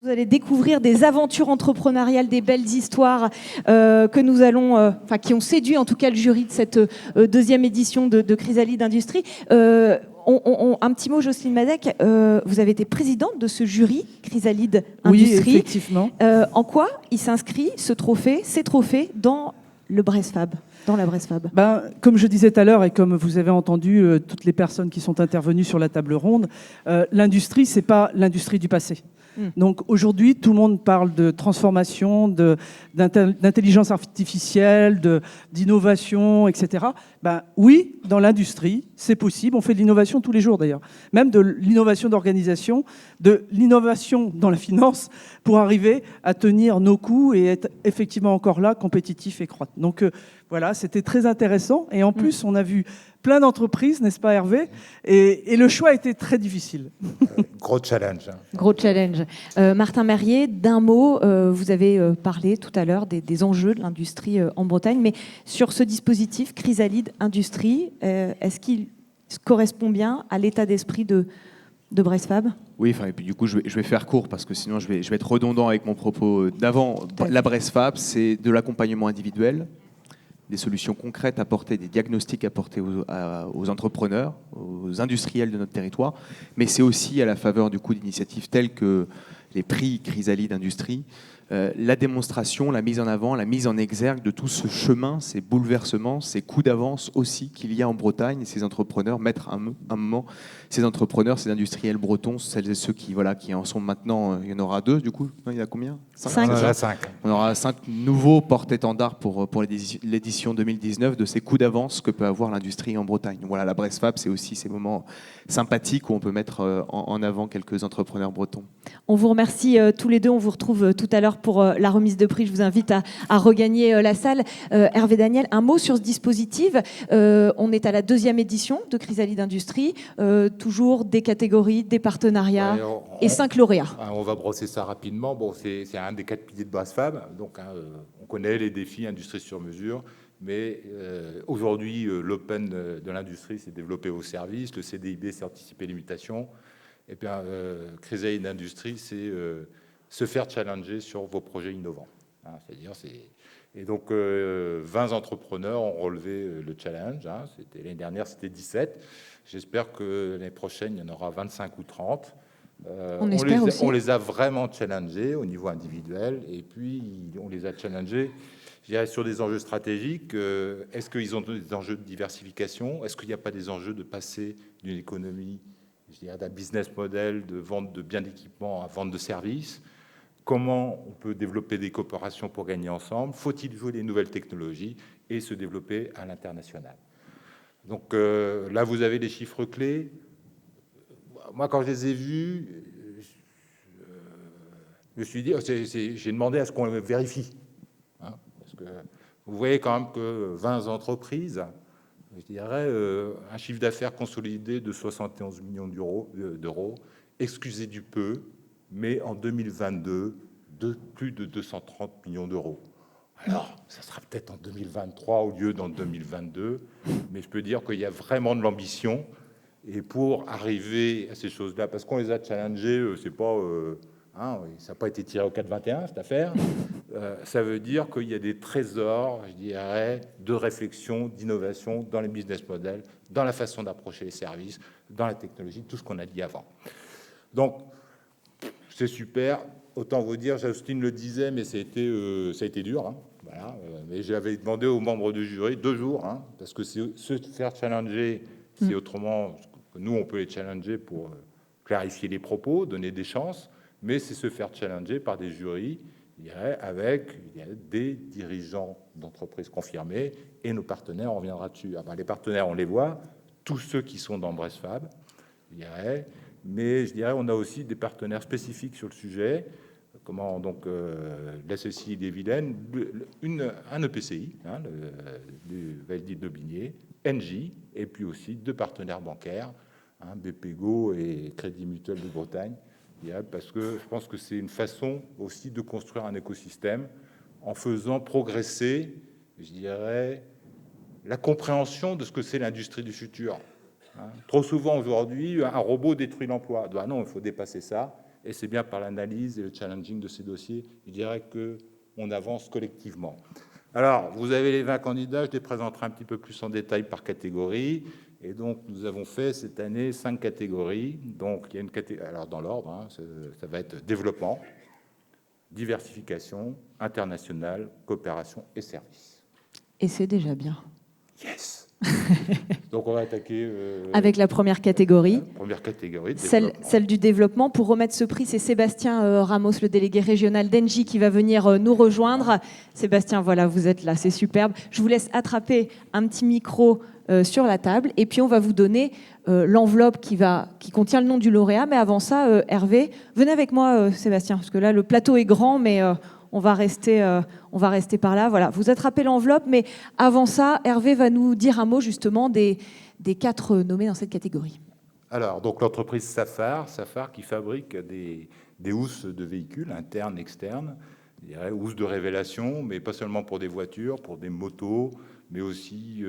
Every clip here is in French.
Vous allez découvrir des aventures entrepreneuriales, des belles histoires que nous allons, qui ont séduit en tout cas le jury de cette deuxième édition de Chrysalide Industrie. Un petit mot, Jocelyne Madec, vous avez été présidente de ce jury Chrysalide Industrie. Oui, effectivement. En quoi il s'inscrit, ces trophées, dans le Bresfab, dans la Bresfab? Comme je disais tout à l'heure et comme vous avez entendu toutes les personnes qui sont intervenues sur la table ronde, l'industrie, ce n'est pas l'industrie du passé. Donc aujourd'hui, tout le monde parle de transformation, d'intelligence artificielle, d'innovation, etc. Oui, dans l'industrie, c'est possible. On fait de l'innovation tous les jours d'ailleurs. Même de l'innovation d'organisation, de l'innovation dans la finance pour arriver à tenir nos coûts et être effectivement encore là, compétitif et croître. Donc voilà, c'était très intéressant. Et en plus, on a vu plein d'entreprises, n'est-ce pas Hervé, et le choix était très difficile. Gros challenge. Gros challenge. Martin Merrier, d'un mot, vous avez parlé tout à l'heure des enjeux de l'industrie en Bretagne, mais sur ce dispositif Chrysalide Industrie, est-ce qu'il correspond bien à l'état d'esprit de Bresfab? Oui, et puis du coup, je vais faire court parce que sinon je vais être redondant avec mon propos d'avant. La Bresfab, c'est de l'accompagnement individuel, des solutions concrètes apportées, des diagnostics apportés aux entrepreneurs, aux industriels de notre territoire, mais c'est aussi à la faveur du coup d'initiatives telles que les prix Chrysalide Industrie, la démonstration, la mise en avant, la mise en exergue de tout ce chemin, ces bouleversements, ces coups d'avance aussi qu'il y a en Bretagne, et ces entrepreneurs, mettre un moment, ces entrepreneurs, ces industriels bretons, celles et ceux qui en sont maintenant, il y en aura 2 du coup, il y en a combien? 5. On aura 5 nouveaux porte-étendards pour l'édition 2019 de ces coups d'avance que peut avoir l'industrie en Bretagne. Donc voilà, la Bresfab, c'est aussi ces moments sympathiques où on peut mettre en avant quelques entrepreneurs bretons. On vous remercie tous les deux, on vous retrouve tout à l'heure pour la remise de prix. Je vous invite à regagner la salle. Hervé Daniel, un mot sur ce dispositif. On est à la 2e édition de Chrysalide Industrie. Toujours des catégories, des partenariats et 5 lauréats. On va brosser ça rapidement. Bon, c'est un des 4 piliers de Bresfab. Donc, on connaît les défis industrie sur mesure. Mais aujourd'hui, l'open de l'industrie, c'est développer vos services. Le CDIB, c'est anticiper les mutations. Et bien, Chrysalide Industrie, c'est se faire challenger sur vos projets innovants. Et donc, 20 entrepreneurs ont relevé le challenge. L'année dernière, c'était 17. J'espère que l'année prochaine, il y en aura 25 ou 30. On les a vraiment challengés au niveau individuel. Et puis, on les a challengés, je dirais, sur des enjeux stratégiques. Est-ce qu'ils ont des enjeux de diversification? Est-ce qu'il n'y a pas des enjeux de passer d'une économie, je dirais, d'un business model de vente de biens d'équipement à vente de services? Comment on peut développer des coopérations pour gagner ensemble? Faut-il jouer les nouvelles technologies et se développer à l'international? Donc là, vous avez les chiffres clés. Moi, quand je les ai vus, je me suis dit, j'ai demandé à ce qu'on le vérifie. Parce que vous voyez quand même que 20 entreprises, je dirais, un chiffre d'affaires consolidé de 71 millions d'euros, excusez du peu, mais en 2022, plus de 230 millions d'euros. Alors, ça sera peut-être en 2023 au lieu d'en 2022, mais je peux dire qu'il y a vraiment de l'ambition. Et pour arriver à ces choses-là, parce qu'on les a challengés, c'est pas, ça n'a pas été tiré au 4-21, cette affaire, ça veut dire qu'il y a des trésors, je dirais, de réflexion, d'innovation dans les business models, dans la façon d'approcher les services, dans la technologie, tout ce qu'on a dit avant. Donc, c'est super. Autant vous dire, Justine le disait, mais ça a été dur. Voilà. Mais j'avais demandé aux membres du jury 2 jours, parce que se faire challenger, c'est autrement. Nous, on peut les challenger pour clarifier les propos, donner des chances, mais c'est se faire challenger par des jurys, je dirais, avec des dirigeants d'entreprises confirmés et nos partenaires. On reviendra dessus. Les partenaires, on les voit, tous ceux qui sont dans Bresfab, je dirais. Mais je dirais, on a aussi des partenaires spécifiques sur le sujet. Comment donc l'ASSI des Vilaines, un EPCI, du Val-d'Ille-d'Aubigné, Engie, et puis aussi 2 partenaires bancaires, BPGO et Crédit Mutuel de Bretagne, parce que je pense que c'est une façon aussi de construire un écosystème en faisant progresser, je dirais, la compréhension de ce que c'est l'industrie du futur. Trop souvent aujourd'hui, un robot détruit l'emploi. Non, il faut dépasser ça. et c'est bien par l'analyse et le challenging de ces dossiers, je dirais qu'on avance collectivement. Alors, vous avez les 20 candidats, je les présenterai un petit peu plus en détail par catégorie. Et donc, nous avons fait cette année 5 catégories. Donc, il y a une catégorie, alors dans l'ordre, hein, ça va être développement, diversification, international, coopération et services. Et c'est déjà bien. Yes. Donc, on va attaquer avec la première catégorie. Première catégorie, celle du développement. Pour remettre ce prix, c'est Sébastien Ramos, le délégué régional d'Engie, qui va venir nous rejoindre. Sébastien, voilà, vous êtes là, c'est superbe. Je vous laisse attraper un petit micro sur la table, et puis on va vous donner l'enveloppe qui contient le nom du lauréat. Mais avant ça, Hervé, venez avec moi, Sébastien, parce que là, le plateau est grand, mais on va rester par là. Voilà, vous attrapez l'enveloppe, mais avant ça, Hervé va nous dire un mot justement des 4 nommés dans cette catégorie. Alors, donc l'entreprise Safar qui fabrique des housses de véhicules internes, externes, je dirais housses de révélation, mais pas seulement pour des voitures, pour des motos, mais aussi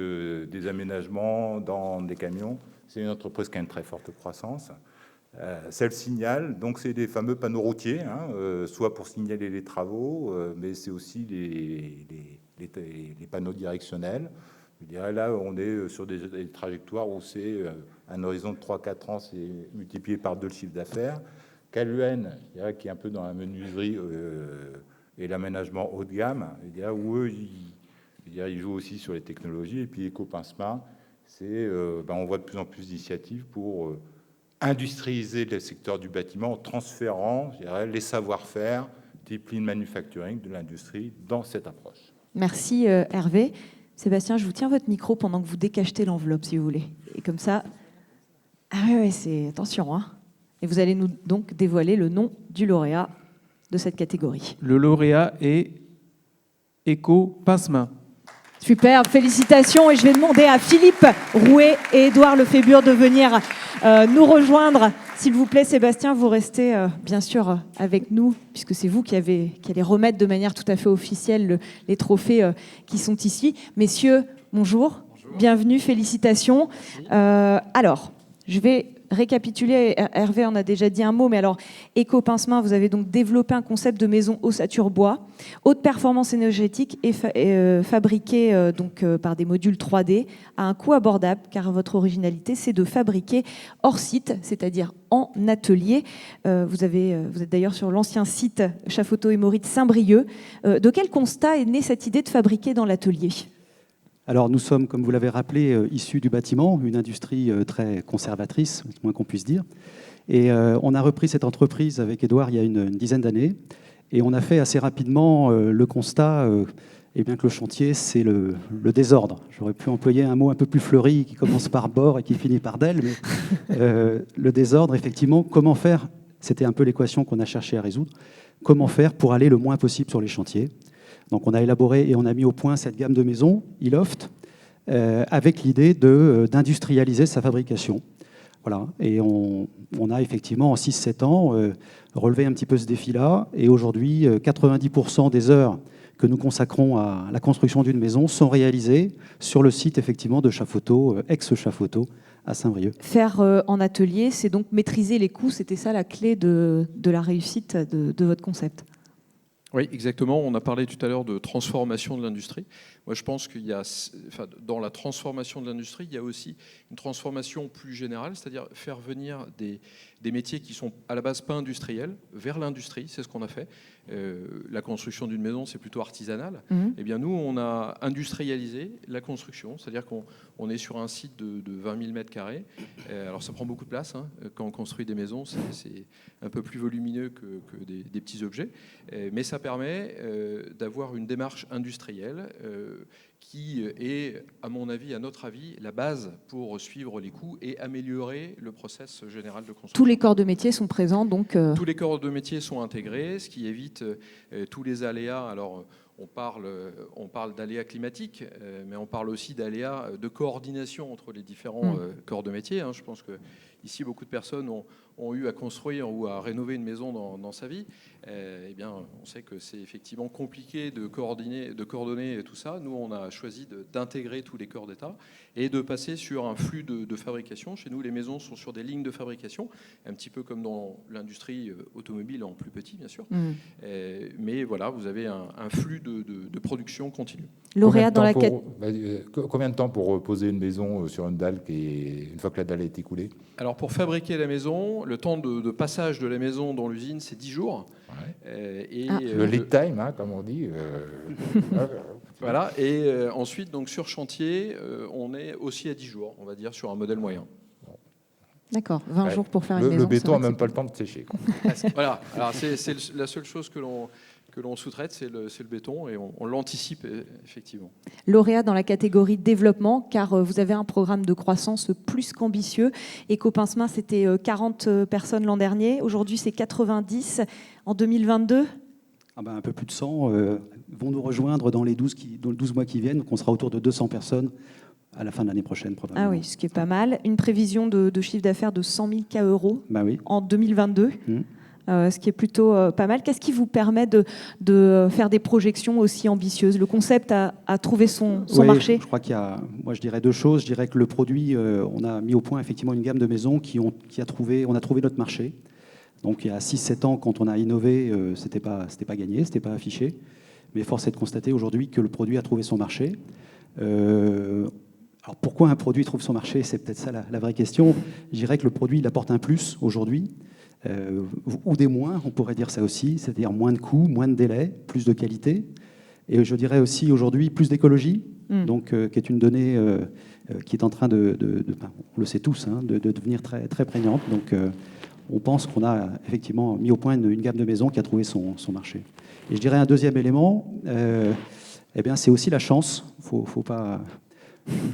des aménagements dans des camions. C'est une entreprise qui a une très forte croissance. Celle signale, donc c'est des fameux panneaux routiers, hein, soit pour signaler les travaux, mais c'est aussi les panneaux directionnels. Je dirais là, on est sur des trajectoires où c'est un horizon de 3-4 ans, c'est multiplié par 2 le chiffre d'affaires. Caluen, je dirais, qui est un peu dans la menuiserie et l'aménagement haut de gamme, je dirais, où eux, ils jouent aussi sur les technologies. Et puis Eco-Pincement, on voit de plus en plus d'initiatives pour industrialiser le secteur du bâtiment en transférant, je dirais, les savoir-faire type lean manufacturing de l'industrie dans cette approche. Merci Hervé. Sébastien, je vous tiens votre micro pendant que vous décachetez l'enveloppe, si vous voulez. Et comme ça... Ah oui, c'est... Attention, hein. Et vous allez nous donc dévoiler le nom du lauréat de cette catégorie. Le lauréat est Eco-Pincement. Super, félicitations. Et je vais demander à Philippe Rouet et Édouard Lefébure de venir nous rejoindre. S'il vous plaît, Sébastien, vous restez bien sûr avec nous, puisque c'est vous qui allez remettre de manière tout à fait officielle les trophées qui sont ici. Messieurs, bonjour. Bienvenue, félicitations. Alors, je vais récapituler, Hervé en a déjà dit un mot, mais alors, Eco-Pincement, vous avez donc développé un concept de maison ossature bois, haute performance énergétique et fabriquée par des modules 3D à un coût abordable, car votre originalité, c'est de fabriquer hors site, c'est-à-dire en atelier. Vous êtes d'ailleurs sur l'ancien site Chafoto et Maurice Saint-Brieuc. De quel constat est née cette idée de fabriquer dans l'atelier ? Alors nous sommes, comme vous l'avez rappelé, issus du bâtiment, une industrie très conservatrice, c'est le moins qu'on puisse dire. Et on a repris cette entreprise avec Édouard il y a une dizaine d'années. Et on a fait assez rapidement le constat que le chantier, c'est le désordre. J'aurais pu employer un mot un peu plus fleuri qui commence par bord et qui finit par del. Mais le désordre, effectivement, comment faire ? C'était un peu l'équation qu'on a cherché à résoudre. Comment faire pour aller le moins possible sur les chantiers ? Donc on a élaboré et on a mis au point cette gamme de maisons, e-loft, avec l'idée d'industrialiser sa fabrication. Voilà. Et on a effectivement, en 6-7 ans, relevé un petit peu ce défi-là. Et aujourd'hui, 90% des heures que nous consacrons à la construction d'une maison sont réalisées sur le site effectivement de Chafoto, ex-Chafoto, à Saint-Brieuc. Faire en atelier, c'est donc maîtriser les coûts. C'était ça la clé de la réussite de votre concept. Oui, exactement. On a parlé tout à l'heure de transformation de l'industrie. Moi, je pense qu'il y a, dans la transformation de l'industrie, il y a aussi une transformation plus générale, c'est-à-dire faire venir des métiers qui sont à la base pas industriels vers l'industrie. C'est ce qu'on a fait. La construction d'une maison, c'est plutôt artisanal. Eh bien, nous, on a industrialisé la construction, c'est-à-dire qu'on est sur un site de 20 000 mètres carrés. Alors, ça prend beaucoup de place. Quand on construit des maisons, c'est un peu plus volumineux que des petits objets. Mais ça permet d'avoir une démarche industrielle qui est, à mon avis, à notre avis, la base pour suivre les coûts et améliorer le process général de construction. Tous les corps de métier sont présents, donc... Tous les corps de métier sont intégrés, ce qui évite tous les aléas. Alors, on parle d'aléas climatiques, mais on parle aussi d'aléas de coordination entre les différents corps de métier. Je pense que ici, beaucoup de personnes ont eu à construire ou à rénover une maison dans sa vie. Eh bien, on sait que c'est effectivement compliqué de coordonner tout ça. Nous, on a choisi d'intégrer tous les corps d'État et de passer sur un flux de fabrication. Chez nous, les maisons sont sur des lignes de fabrication, un petit peu comme dans l'industrie automobile, en plus petit, bien sûr. Mais voilà, vous avez un flux de production continue. Lauréat dans la combien de temps pour poser une maison sur une dalle une fois que la dalle est écoulée? Alors, pour fabriquer la maison, le temps de passage de la maison dans l'usine, c'est 10 jours. Le lead time, comme on dit. Voilà. Et ensuite, donc, sur chantier, on est aussi à 10 jours, on va dire, sur un modèle moyen. D'accord, 20 jours pour faire une maison. Le béton n'a même pas le temps de sécher. Voilà. Alors, c'est la seule chose que l'on sous-traite, c'est le béton, et on l'anticipe effectivement. Lauréat dans la catégorie développement, car vous avez un programme de croissance plus qu'ambitieux. Eco-Pincement, c'était 40 personnes l'an dernier. Aujourd'hui, c'est 90. En 2022 un peu plus de 100 vont nous rejoindre dans les 12 mois qui viennent. Donc on sera autour de 200 personnes à la fin de l'année prochaine, probablement. Ah oui, ce qui est pas mal. Une prévision de chiffre d'affaires de 100 000 € en 2022. Ce qui est plutôt pas mal. Qu'est-ce qui vous permet de faire des projections aussi ambitieuses? Le concept a trouvé son marché? Je crois qu'il y a, moi je dirais deux choses. Je dirais que le produit, on a mis au point effectivement une gamme de maisons on a trouvé notre marché. Donc il y a 6-7 ans, quand on a innové, c'était pas gagné, c'était pas affiché. Mais force est de constater aujourd'hui que le produit a trouvé son marché. Alors pourquoi un produit trouve son marché? C'est peut-être ça la vraie question. Je dirais que le produit, il apporte un plus aujourd'hui. Ou des moins, on pourrait dire ça aussi, c'est-à-dire moins de coûts, moins de délais, plus de qualité. Et je dirais aussi aujourd'hui plus d'écologie, donc qui est une donnée qui est en train on le sait tous, de devenir très, très prégnante. Donc on pense qu'on a effectivement mis au point une gamme de maisons qui a trouvé son marché. Et je dirais un deuxième élément, c'est aussi la chance. Faut pas,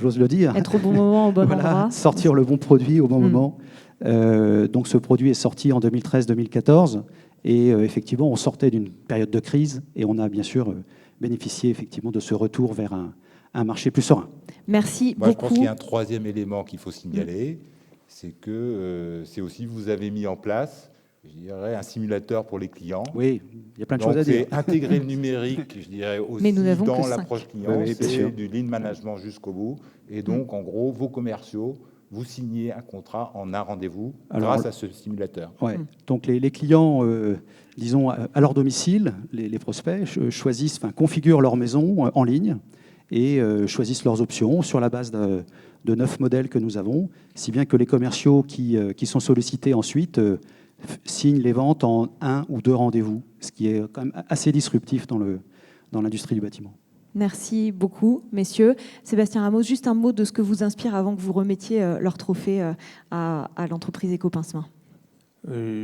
j'ose le dire. Être au bon moment, au bon endroit. Sortir le bon produit au bon moment. Donc ce produit est sorti en 2013-2014 et effectivement on sortait d'une période de crise et on a bien sûr bénéficié effectivement de ce retour vers un marché plus serein. Merci beaucoup. Je pense qu'il y a un troisième élément qu'il faut signaler, c'est que c'est aussi vous avez mis en place, je dirais, un simulateur pour les clients. Oui, il y a plein de choses à dire. C'est intégrer le numérique, je dirais, aussi dans l'approche client, c'est du lean management jusqu'au bout. Et donc, en gros, vos commerciaux, vous signez un contrat en un rendez-vous grâce à ce simulateur. Ouais. Donc les clients, disons, à leur domicile, les prospects configurent leur maison en ligne et choisissent leurs options sur la base de 9 modèles que nous avons, si bien que les commerciaux qui sont sollicités ensuite signent les ventes en 1 ou 2 rendez-vous, ce qui est quand même assez disruptif dans l'industrie du bâtiment. Merci beaucoup, messieurs. Sébastien Ramos, juste un mot de ce que vous inspire avant que vous remettiez leur trophée à l'entreprise Eco-Pincement.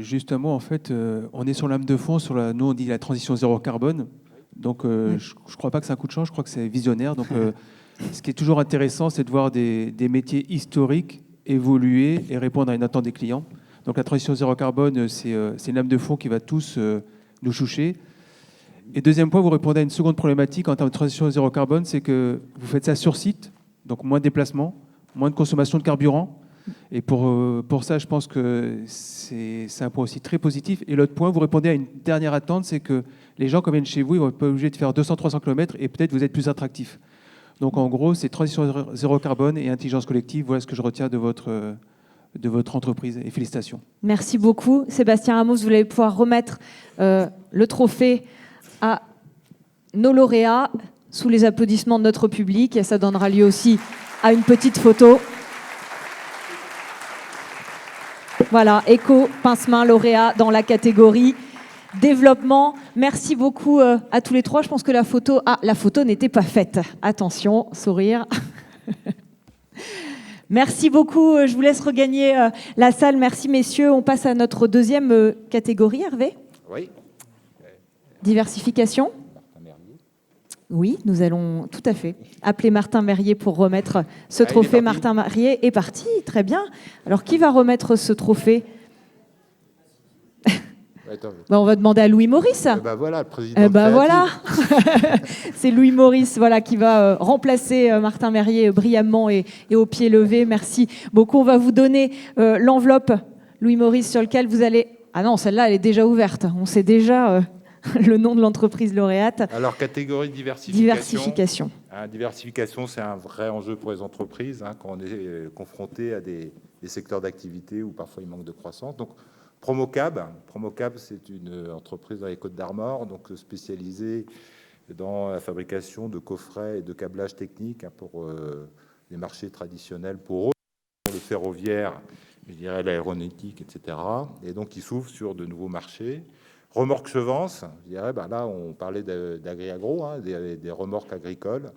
Juste un mot, en fait, on est sur l'âme de fond, nous on dit la transition zéro carbone. Donc je ne crois pas que c'est un coup de chance, je crois que c'est visionnaire. Donc ce qui est toujours intéressant, c'est de voir des métiers historiques évoluer et répondre à une attente des clients. Donc la transition zéro carbone, c'est une lame de fond qui va tous nous choucher. Et deuxième point, vous répondez à une seconde problématique en termes de transition zéro carbone, c'est que vous faites ça sur site, donc moins de déplacements, moins de consommation de carburant. Et pour ça, je pense que c'est un point aussi très positif. Et l'autre point, vous répondez à une dernière attente, c'est que les gens, quand ils viennent chez vous, ils vont pas obligés de faire 200-300 km et peut-être vous êtes plus attractif. Donc en gros, c'est transition zéro carbone et intelligence collective. Voilà ce que je retiens de votre entreprise. Et félicitations. Merci beaucoup. Sébastien Ramos, vous allez pouvoir remettre le trophée à nos lauréats sous les applaudissements de notre public. Et ça donnera lieu aussi à une petite photo. Voilà, Eco-Pincement lauréat dans la catégorie développement. Merci beaucoup à tous les trois. Je pense que la photo n'était pas faite. Attention, sourire. Merci beaucoup. Je vous laisse regagner la salle. Merci, messieurs. On passe à notre deuxième catégorie, Hervé. Oui. Diversification. Oui, nous allons tout à fait appeler Martin Merrier pour remettre ce trophée. Martin Merrier est parti, très bien. Alors, qui va remettre ce trophée? Attends. On va demander à Louis Maurice. Ben voilà, le président créatif. Voilà. C'est Louis Maurice qui va remplacer Martin Merrier brillamment et au pied levé. Merci beaucoup. On va vous donner l'enveloppe, Louis Maurice, sur laquelle vous allez... Ah non, celle-là, elle est déjà ouverte. On sait déjà le nom de l'entreprise lauréate. Alors, catégorie diversification. Diversification, c'est un vrai enjeu pour les entreprises quand on est confronté à des secteurs d'activité où parfois il manque de croissance. Donc, Promocab, c'est une entreprise dans les Côtes-d'Armor, donc spécialisée dans la fabrication de coffrets et de câblages techniques pour les marchés traditionnels pour eux, le ferroviaire, je dirais l'aéronautique, etc. Et donc, ils s'ouvrent sur de nouveaux marchés. Remorque Chevance, je dirais, là, on parlait d'agri-agro, des remorques agricoles,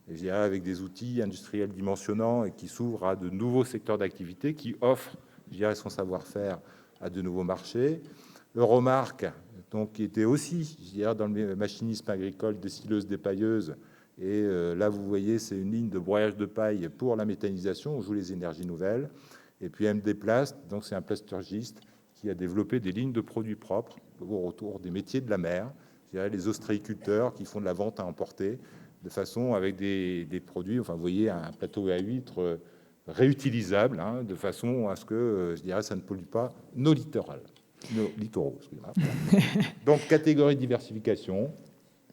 et je dirais avec des outils industriels dimensionnants et qui s'ouvrent à de nouveaux secteurs d'activité, qui offrent, je dirais, son savoir-faire à de nouveaux marchés. Euromarque, donc, qui était aussi, je dirais, dans le machinisme agricole, dessilleuse, dépailleuse. Et là, vous voyez, c'est une ligne de broyage de paille pour la méthanisation. On joue les énergies nouvelles. Et puis MD Plast, donc c'est un plasturgiste qui a développé des lignes de produits propres autour des métiers de la mer. Je dirais les ostréiculteurs qui font de la vente à emporter de façon avec des produits. Enfin, vous voyez, un plateau à huîtres réutilisable, de façon à ce que, je dirais, ça ne pollue pas nos littoraux. Excusez-moi. Donc, catégorie de diversification.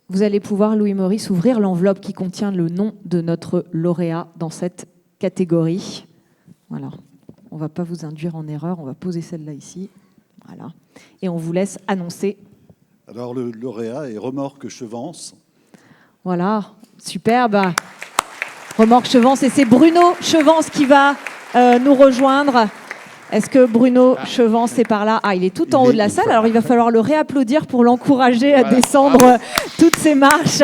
Vous allez pouvoir, Louis Maurice, ouvrir l'enveloppe qui contient le nom de notre lauréat dans cette catégorie. Voilà. On ne va pas vous induire en erreur. On va poser celle-là ici. Voilà. Et on vous laisse annoncer. Alors, le lauréat est Remorque Chevance. Voilà. Superbe. Remorque Chevance. Et c'est Bruno Chevance qui va nous rejoindre. Est-ce que Bruno Chevance est par là? Ah, il est tout en haut de la salle. Alors, il va falloir le réapplaudir pour l'encourager à descendre toutes ces marches.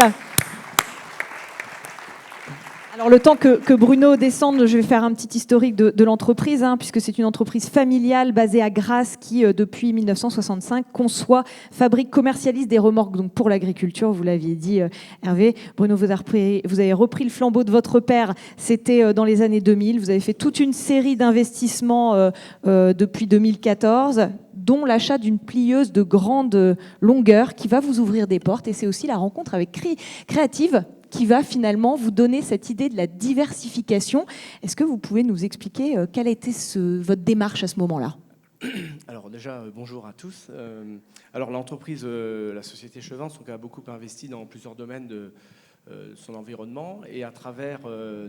Alors, le temps que Bruno descende, je vais faire un petit historique de l'entreprise, puisque c'est une entreprise familiale basée à Grasse qui, depuis 1965, conçoit, fabrique, commercialise des remorques donc pour l'agriculture. Vous l'aviez dit, Hervé. Bruno, vous avez repris le flambeau de votre père. C'était dans les années 2000. Vous avez fait toute une série d'investissements depuis 2014, dont l'achat d'une plieuse de grande longueur qui va vous ouvrir des portes. Et c'est aussi la rencontre avec Créative qui va finalement vous donner cette idée de la diversification. Est-ce que vous pouvez nous expliquer quelle a été votre démarche à ce moment-là? Alors déjà, bonjour à tous. Alors l'entreprise, la société Chevance, a beaucoup investi dans plusieurs domaines de son environnement et à travers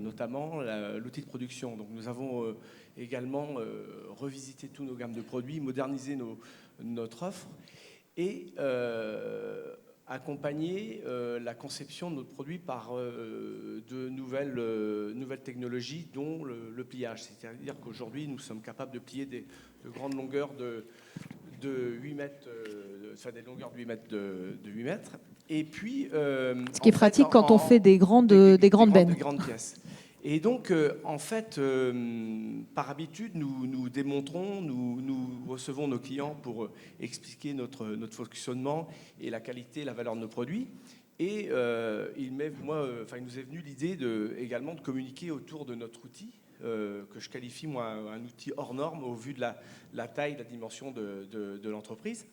notamment l'outil de production. Donc nous avons également revisité tous nos gammes de produits, modernisé notre offre et accompagner la conception de notre produit par de nouvelles technologies, dont le pliage. C'est-à-dire qu'aujourd'hui, nous sommes capables de plier de grandes longueurs de 8 mètres, des longueurs de 8 mètres de 8 mètres. Et puis, ce qui est pratique quand on fait des grandes bennes. Des grandes pièces. Et donc, en fait, par habitude, nous démontrons, nous recevons nos clients pour expliquer notre fonctionnement et la qualité, la valeur de nos produits. Et il nous est venu l'idée également de communiquer autour de notre outil, que je qualifie, moi, un outil hors norme au vu de la taille, la dimension de l'entreprise.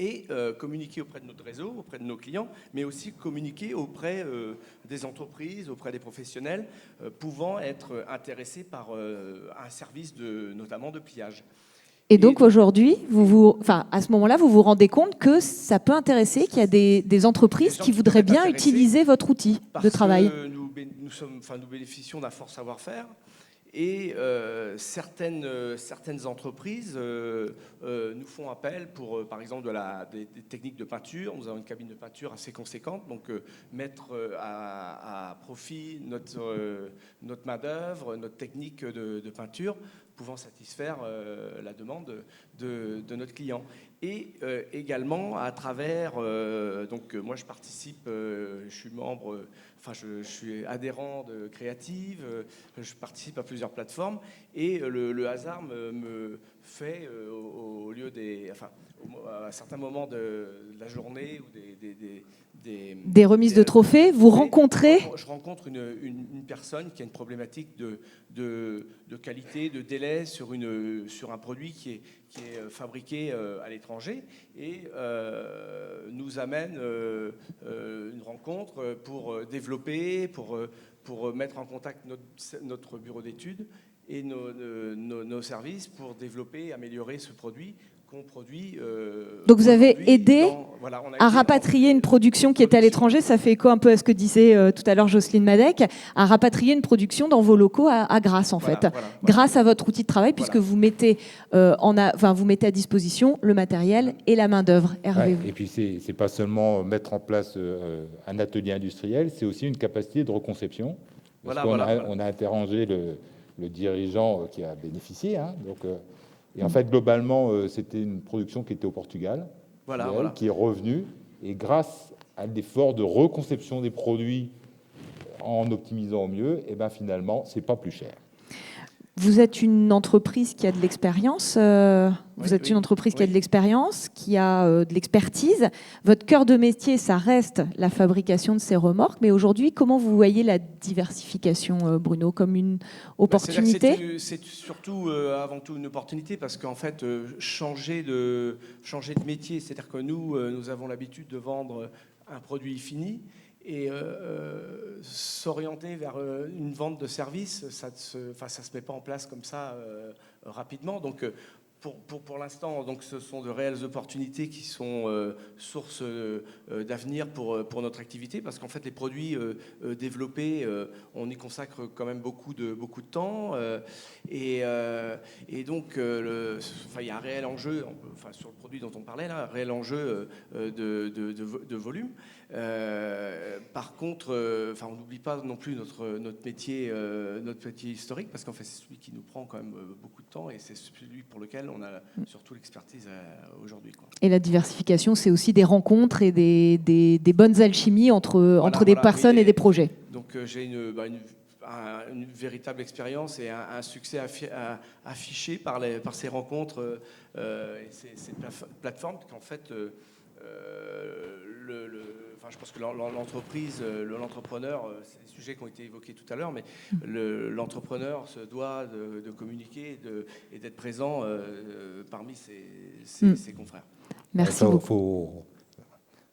Et communiquer auprès de notre réseau, auprès de nos clients, mais aussi communiquer auprès des entreprises, auprès des professionnels pouvant être intéressés par un service notamment de pliage. Et donc aujourd'hui, à ce moment-là, vous vous rendez compte que ça peut intéresser, qu'il y a des entreprises qui voudraient bien utiliser votre outil de travail. Parce que nous bénéficions d'un fort savoir-faire. Et certaines entreprises nous font appel pour, par exemple, des techniques de peinture. Nous avons une cabine de peinture assez conséquente, donc mettre à profit notre main-d'œuvre, notre technique de peinture, pouvant satisfaire la demande de notre client. Et également à travers, moi je participe, je suis membre, je suis adhérent de Créative, je participe à plusieurs plateformes et le hasard me fait au lieu à certains moments de la journée ou des remises de trophées. Vous rencontrez... Je rencontre une personne qui a une problématique de qualité, de délai sur un produit qui est fabriqué à l'étranger et nous amène une rencontre pour développer, pour mettre en contact notre bureau d'études et nos services pour développer et améliorer ce produit qu'on produit. Donc vous avez aidé à rapatrier une production qui était à l'étranger, ça fait écho un peu à ce que disait tout à l'heure Jocelyne Madec, à rapatrier une production dans vos locaux à Grasse en fait, grâce à votre outil de travail, puisque vous mettez, vous mettez à disposition le matériel et la main-d'œuvre. Hervé. Ouais, et puis c'est pas seulement mettre en place un atelier industriel, c'est aussi une capacité de reconception. On a interrogé le dirigeant qui a bénéficié, hein, donc. Et en fait, globalement, c'était une production qui était au Portugal, qui est revenue. Et grâce à l'effort de reconception des produits en optimisant au mieux, et ben finalement, c'est pas plus cher. Vous êtes une entreprise qui a de l'expérience, qui a de l'expérience, qui a de l'expertise. Votre cœur de métier, ça reste la fabrication de ces remorques. Mais aujourd'hui, comment vous voyez la diversification, Bruno, comme une opportunité ? C'est surtout, avant tout, une opportunité parce qu'en fait, changer de métier, c'est-à-dire que nous avons l'habitude de vendre un produit fini. Et s'orienter vers une vente de services, ça se met pas en place comme ça rapidement. Donc, pour l'instant, donc, ce sont de réelles opportunités qui sont source d'avenir pour notre activité, parce qu'en fait, les produits développés, on y consacre quand même beaucoup de temps. Et donc, il y a un réel enjeu, sur le produit dont on parlait là, un réel enjeu de volume. Par contre, on n'oublie pas non plus notre métier historique, parce qu'en fait c'est celui qui nous prend quand même beaucoup de temps et c'est celui pour lequel on a surtout l'expertise aujourd'hui. Et la diversification, c'est aussi des rencontres et des bonnes alchimies entre des personnes et des projets. Donc j'ai une véritable expérience et un succès affiché par ces rencontres et ces plateformes qu'en fait je pense que l'entreprise, l'entrepreneur, c'est des sujets qui ont été évoqués tout à l'heure, mais l'entrepreneur se doit de communiquer et d'être présent parmi ses confrères. Merci beaucoup.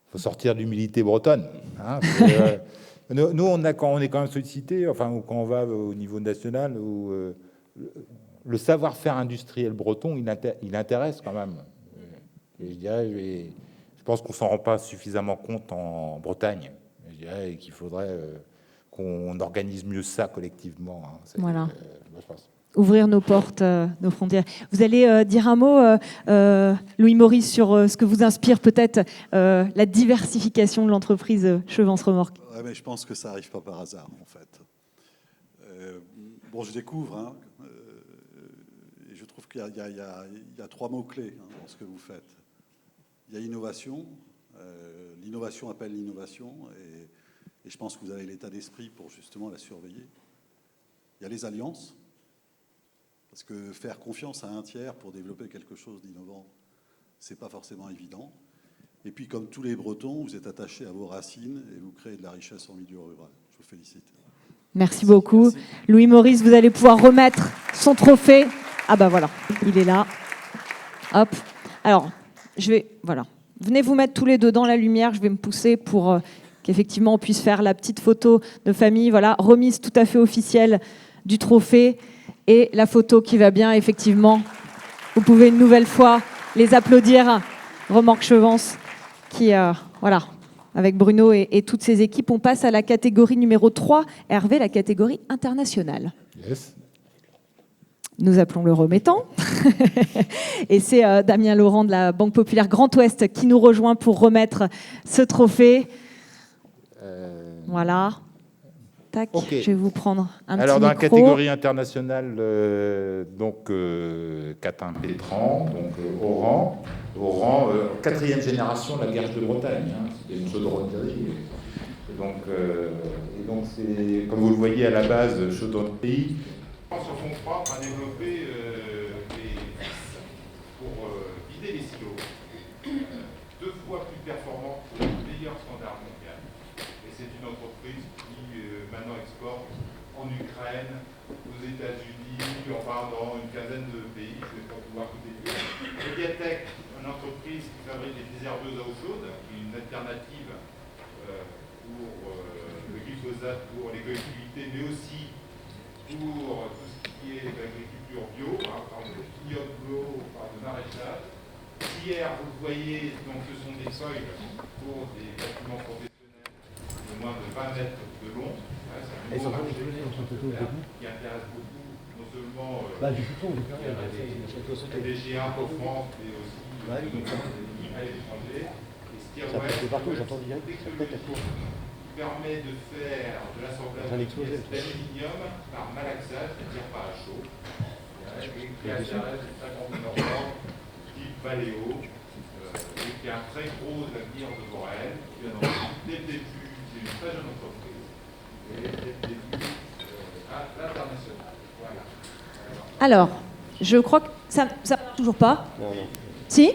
Faut sortir de l'humilité bretonne. Hein, nous, on est quand même sollicité, quand on va au niveau national, où le savoir-faire industriel breton, il intéresse quand même. Et je dirais, je pense qu'on s'en rend pas suffisamment compte en Bretagne. Je dirais qu'il faudrait qu'on organise mieux ça collectivement. Hein. Voilà. Je pense. Ouvrir nos portes, nos frontières. Vous allez dire un mot, Louis-Maurice, sur ce que vous inspire peut-être la diversification de l'entreprise Chevance Remorque. Ouais, mais je pense que ça n'arrive pas par hasard, en fait. Je découvre, et je trouve qu'il y a trois mots-clés dans ce que vous faites. Il y a innovation, l'innovation appelle l'innovation, et je pense que vous avez l'état d'esprit pour justement la surveiller. Il y a les alliances, parce que faire confiance à un tiers pour développer quelque chose d'innovant, c'est pas forcément évident. Et puis, comme tous les Bretons, vous êtes attachés à vos racines et vous créez de la richesse en milieu rural. Je vous félicite. Merci beaucoup. Louis-Maurice, vous allez pouvoir remettre son trophée. Ah bah voilà, il est là. Hop. Alors... Venez vous mettre tous les deux dans la lumière. Je vais me pousser pour qu'effectivement on puisse faire la petite photo de famille. Voilà, remise tout à fait officielle du trophée et la photo qui va bien. Effectivement, vous pouvez une nouvelle fois les applaudir. Remorque Chevance, qui avec Bruno et toutes ses équipes, on passe à la catégorie numéro 3. Hervé, la catégorie internationale. Yes. Nous appelons le remettant. Et c'est Damien Laurent de la Banque Populaire Grand Ouest qui nous rejoint pour remettre ce trophée. Voilà. Tac, okay. Je vais vous prendre un petit micro. Alors, dans la catégorie internationale, Catin Pétran, donc Oran, 4e génération de la Guerre de Bretagne. Hein, c'était une chaudronnerie. Et donc, c'est, comme vous le voyez à la base, chaudronnerie. Se font propres à développer des vis pour vider les silos, 2 fois plus performants pour les meilleurs standards mondiaux. une entreprise qui maintenant exporte en Ukraine, aux États-Unis, enfin dans une quinzaine de pays, je ne vais pas pouvoir tout décrire. Mediatek, une entreprise qui fabrique des désherbeuses à eau chaude, qui est une alternative pour le glyphosate pour les collectivités, mais aussi pour tout ce qui est l'agriculture bio, on parle de vignoble bio, on parle de maraîchage. Hier, vous le voyez, donc ce sont des feuilles pour des bâtiments professionnels de moins de 20 mètres de long. C'est un nouveau marché qui intéresse beaucoup, non seulement des géants en France, mais aussi à l'étranger. Et Stirwell, c'est une technologie qui permet de faire de l'assemblage d'aluminium par malaxage, c'est-à-dire par chaud, et qui intéresse très grand nombre type Valeo, et qui a un très gros avenir devant elle. Dès le début, c'est une très jeune entreprise, et dès le début, à l'international. Voilà. Alors, je crois que ça ne marche toujours pas. Non. Si.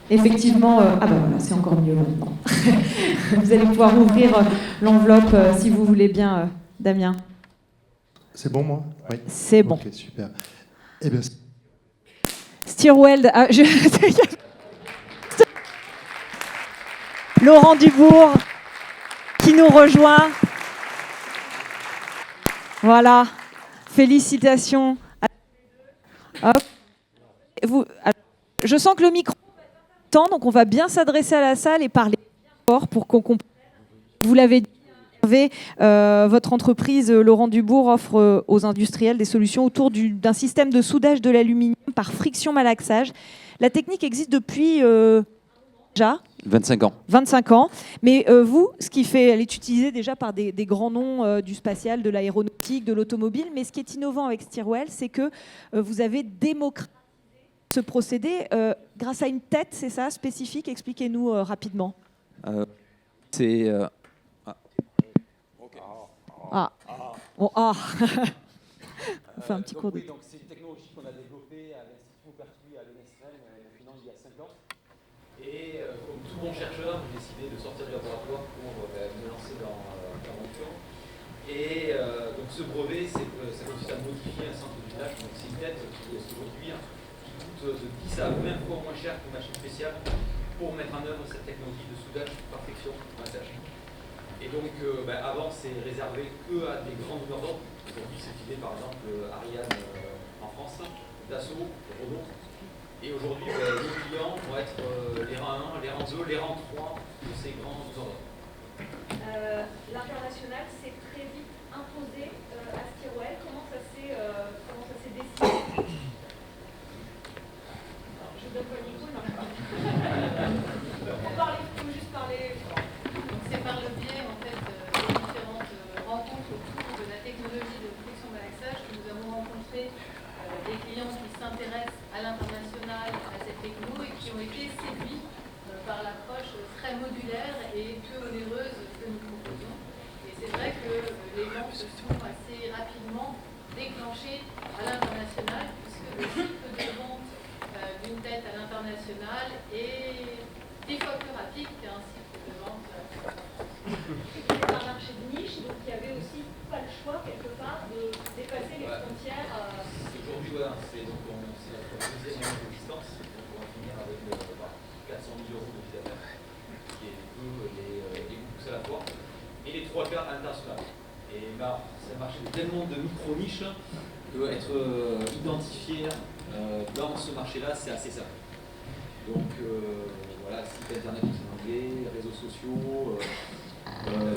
Effectivement, ah ben voilà, c'est encore mieux maintenant. Vous allez pouvoir ouvrir l'enveloppe si vous voulez bien, Damien. C'est bon, moi? Oui. C'est bon. Ok, super. Eh bien, Stirwell, Laurent Dubourg qui nous rejoint. Voilà, félicitations. Hop. Je sens que le micro tend, donc on va bien s'adresser à la salle et parler fort pour qu'on comprenne. Vous l'avez dit, votre entreprise, Laurent Dubourg, offre aux industriels des solutions autour d'un système de soudage de l'aluminium par friction malaxage. La technique existe depuis déjà 25 ans. 25 ans. Mais vous, ce qui fait, elle est utilisée déjà par des grands noms du spatial, de l'aéronautique, de l'automobile. Mais ce qui est innovant avec Stirwell, c'est que vous avez démocratisé ce procédé grâce à une tête, c'est ça, spécifique. Expliquez-nous rapidement. C'est... Ah. Bon, ah. On fait un petit cours de... Oui, donc c'est une technologie qu'on a développée à l'Institut Pertuis à l'ENSREM maintenant il y a 5 ans. Et comme tout bon chercheur, j'ai décidé de sortir du laboratoire pour me lancer dans l'aventure. Et donc ce brevet, ça consiste à modifier un centre d'usage. Donc c'est une tête qui se produit, qui coûte de 10 à 20 fois moins cher qu'une machine spéciale pour mettre en œuvre cette technologie de soudage par friction massage. Et donc, avant, c'est réservé que à des grands donneurs d'ordre. Aujourd'hui, c'est filé par exemple Ariane en France, Dassault, Renault. Et aujourd'hui, nos clients vont être les rangs 1, les rangs 2, les rangs 3 de ces grands donneurs d'ordre. L'international s'est très vite imposé à Stirwell. Comment ça s'est décidé? Je vous donne pas le micro, non. Il faut juste parler. C'est par le biais en fait, des différentes rencontres autour de la technologie de friction malaxage que nous avons rencontré des clients qui s'intéressent à l'international à cette techno et qui ont été séduits par l'approche très modulaire et peu onéreuse que nous proposons. Et c'est vrai que les ventes se sont assez rapidement déclenchées à l'international puisque le cycle de vente d'une tête à l'international est 10 fois plus rapide qu'un cycle de vente. C'est un marché de niche, donc il y avait aussi pas le choix, quelque part, de dépasser les frontières. Aujourd'hui, voilà, c'est notre deuxième année d'existence. On va finir avec 400 000 euros de chiffre d'affaires, qui est les coûts poussés à la fois, et les 3 quarts à l'international. Et c'est un marché tellement de micro-niche qu'être identifié dans ce marché-là, c'est assez simple. Donc, voilà, site internet en anglais, réseaux sociaux,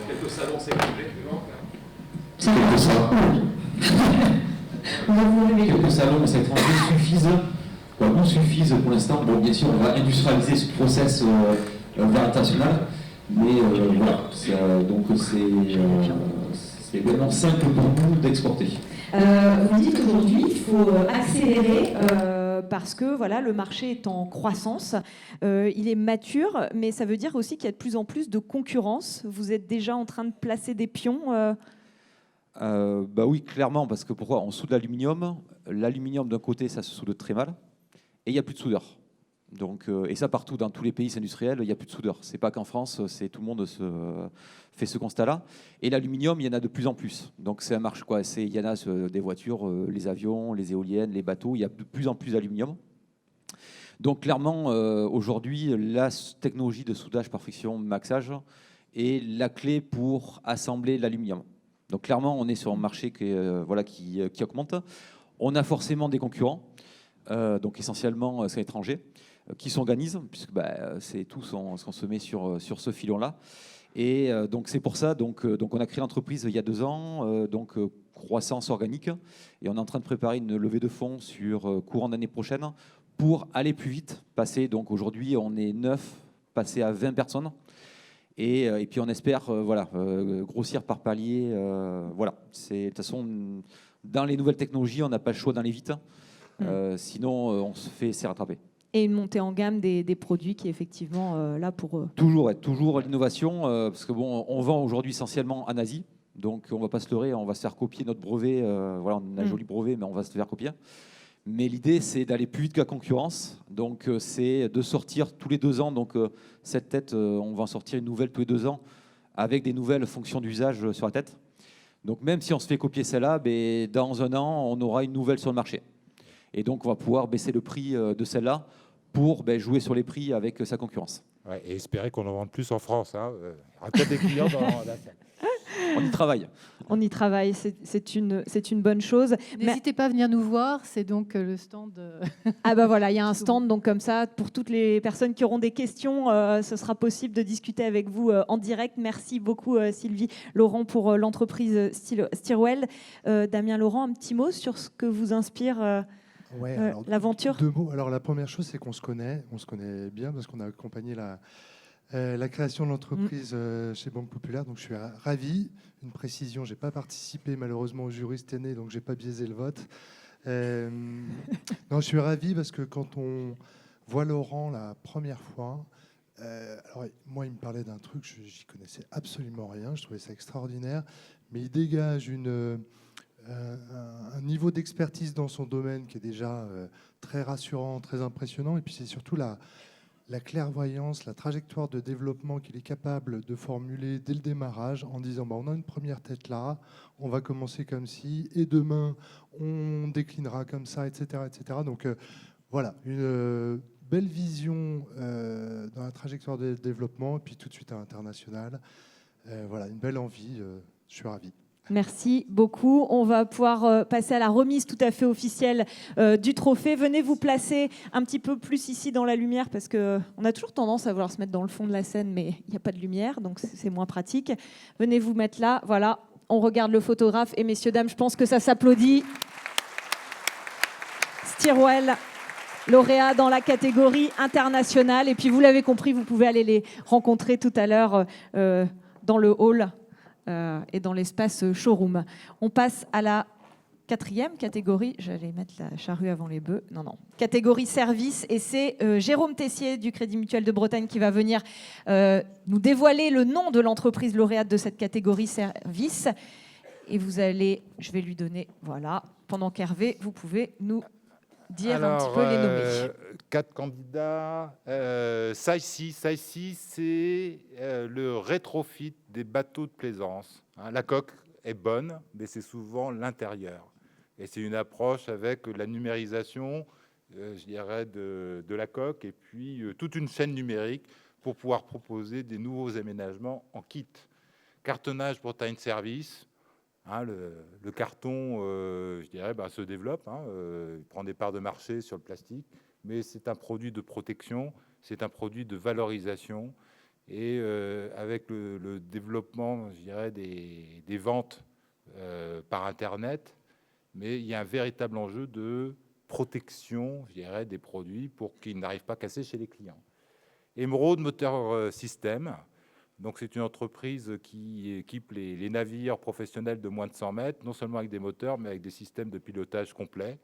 quelques salons, c'est complet. Quelques salons, c'est étranger nous suffisent pour l'instant. Bon, bien sûr, on va industrialiser ce process vers l'international, mais voilà, donc c'est vraiment simple pour nous d'exporter. Vous dites aujourd'hui qu'il faut accélérer parce que voilà, le marché est en croissance, il est mature, mais ça veut dire aussi qu'il y a de plus en plus de concurrence. Vous êtes déjà en train de placer des pions Oui, clairement, parce que pourquoi? On soude l'aluminium. L'aluminium, d'un côté, ça se soude très mal, et il n'y a plus de soudeur. Donc, et ça partout dans tous les pays industriels, il n'y a plus de soudeurs. C'est pas qu'en France, c'est tout le monde fait ce constat-là. Et l'aluminium, il y en a de plus en plus. Donc c'est un marché quoi. Il y en a des voitures, les avions, les éoliennes, les bateaux. Il y a de plus en plus d'aluminium. Donc clairement, aujourd'hui, la technologie de soudage par friction, maxage, est la clé pour assembler l'aluminium. Donc clairement, on est sur un marché qui augmente. On a forcément des concurrents, donc essentiellement c'est étrangers, qui s'organisent, puisque c'est tous on se met sur ce filon-là. Et donc c'est pour ça donc on a créé l'entreprise il y a 2 ans, croissance organique, et on est en train de préparer une levée de fonds sur courant d'année prochaine pour aller plus vite, passer, donc aujourd'hui on est 9, passer à 20 personnes. Et puis on espère grossir par palier. Voilà. De toute façon, dans les nouvelles technologies, on n'a pas le choix d'aller vite. Sinon, on se fait rattraper. Et une montée en gamme des produits qui est effectivement là pour... Toujours l'innovation, parce que on vend aujourd'hui essentiellement en Asie. Donc on ne va pas se leurrer, on va se faire copier notre brevet. On a un joli brevet, mais on va se faire copier. Mais l'idée, c'est d'aller plus vite que la concurrence. Donc, c'est de sortir tous les 2 ans. Donc, cette tête, on va en sortir une nouvelle tous les 2 ans avec des nouvelles fonctions d'usage sur la tête. Donc, même si on se fait copier celle-là, dans 1 an, on aura une nouvelle sur le marché. Et donc, on va pouvoir baisser le prix de celle-là pour jouer sur les prix avec sa concurrence. Ouais, et espérer qu'on en vende plus en France. Hein. Il y aura peut-être des clients dans la salle. On y travaille. On y travaille, c'est une bonne chose. N'hésitez pas à venir nous voir, c'est donc le stand. Ah bah voilà, il y a un stand, donc comme ça, pour toutes les personnes qui auront des questions, ce sera possible de discuter avec vous en direct. Merci beaucoup Sylvie, Laurent, pour l'entreprise Steerwell. Damien, Laurent, un petit mot sur ce que vous inspire l'aventure? 2 mots. Alors la première chose, c'est qu'on se connaît bien parce qu'on a accompagné la création de l'entreprise chez Banque Populaire, donc je suis ravi. Une précision, je n'ai pas participé malheureusement au jury cette année, donc je n'ai pas biaisé le vote. Non, je suis ravi parce que quand on voit Laurent la première fois, alors moi il me parlait d'un truc, j'y connaissais absolument rien, je trouvais ça extraordinaire, mais il dégage un niveau d'expertise dans son domaine qui est déjà très rassurant, très impressionnant, et puis c'est surtout la clairvoyance, la trajectoire de développement qu'il est capable de formuler dès le démarrage en disant on a une première tête là, on va commencer comme ci, et demain on déclinera comme ça, etc. etc. Donc voilà, une belle vision dans la trajectoire de développement, et puis tout de suite à l'international. Voilà, une belle envie, je suis ravi. Merci beaucoup. On va pouvoir passer à la remise tout à fait officielle du trophée. Venez vous placer un petit peu plus ici dans la lumière parce qu'on a toujours tendance à vouloir se mettre dans le fond de la scène, mais il n'y a pas de lumière, donc c'est moins pratique. Venez vous mettre là. Voilà, on regarde le photographe. Et messieurs, dames, je pense que ça s'applaudit. Steerwell, lauréat dans la catégorie internationale. Et puis, vous l'avez compris, vous pouvez aller les rencontrer tout à l'heure dans le hall et dans l'espace showroom. On passe à la 4e catégorie. J'allais mettre la charrue avant les bœufs. Non. Catégorie service. Et c'est Jérôme Tessier du Crédit Mutuel de Bretagne qui va venir nous dévoiler le nom de l'entreprise lauréate de cette catégorie service. Et je vais lui donner, voilà, pendant qu'Hervé, vous pouvez nous dire un petit peu les nommer. 4 candidats. SAICI, c'est le rétrofit des bateaux de plaisance. La coque est bonne, mais c'est souvent l'intérieur. Et c'est une approche avec la numérisation, je dirais, de la coque, et puis toute une chaîne numérique pour pouvoir proposer des nouveaux aménagements en kit. Cartonnage Bretagne Service. Le carton, je dirais, se développe. Il prend des parts de marché sur le plastique, mais c'est un produit de protection, c'est un produit de valorisation. Et avec le développement, je dirais, des ventes par Internet, mais il y a un véritable enjeu de protection, je dirais, des produits pour qu'ils n'arrivent pas cassés chez les clients. Émeraude Moteur System. Donc, c'est une entreprise qui équipe les navires professionnels de moins de 100 mètres, non seulement avec des moteurs, mais avec des systèmes de pilotage complets,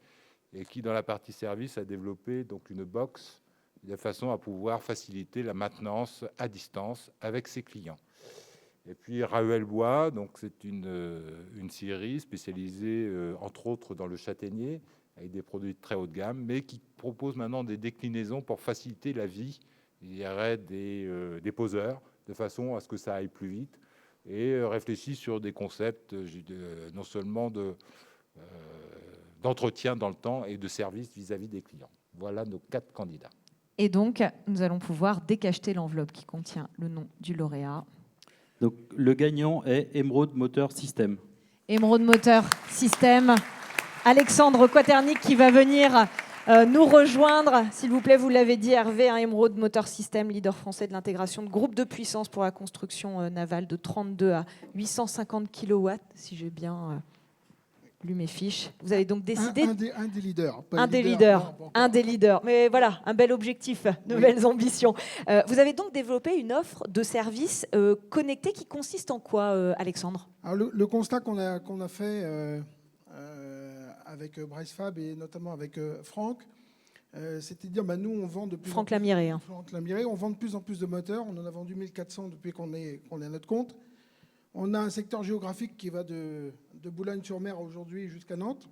et qui, dans la partie service, a développé donc une box de façon à pouvoir faciliter la maintenance à distance avec ses clients. Et puis, Rahuel Bois, donc c'est une scierie spécialisée, entre autres, dans le châtaignier, avec des produits de très haut de gamme, mais qui propose maintenant des déclinaisons pour faciliter la vie, je dirais, des poseurs, de façon à ce que ça aille plus vite, et réfléchit sur des concepts non seulement d'entretien dans le temps et de service vis-à-vis des clients. Voilà nos 4 candidats. Et donc, nous allons pouvoir décacheter l'enveloppe qui contient le nom du lauréat. Donc, le gagnant est Emeraude Motor System. Emeraude Motor System. Alexandre Quaternic qui va venir nous rejoindre. S'il vous plaît, vous l'avez dit, Hervé, Emeraude Motor System, leader français de l'intégration de groupes de puissance pour la construction navale de 32 à 850 kW, si j'ai bien lu mes fiches. Vous avez donc décidé... Un des leaders. Un des leaders. Mais voilà, un bel objectif, de belles ambitions. Vous avez donc développé une offre de services connectés qui consiste en quoi, Alexandre? Alors, le constat qu'on a fait avec Bricefab et notamment avec Franck, c'était de dire, nous, on vend de plus Franck Lamiré. Franck Lamiré, on vend de plus en plus de moteurs. On en a vendu 1400 depuis qu'on est à notre compte. On a un secteur géographique qui va de Boulogne-sur-Mer aujourd'hui jusqu'à Nantes,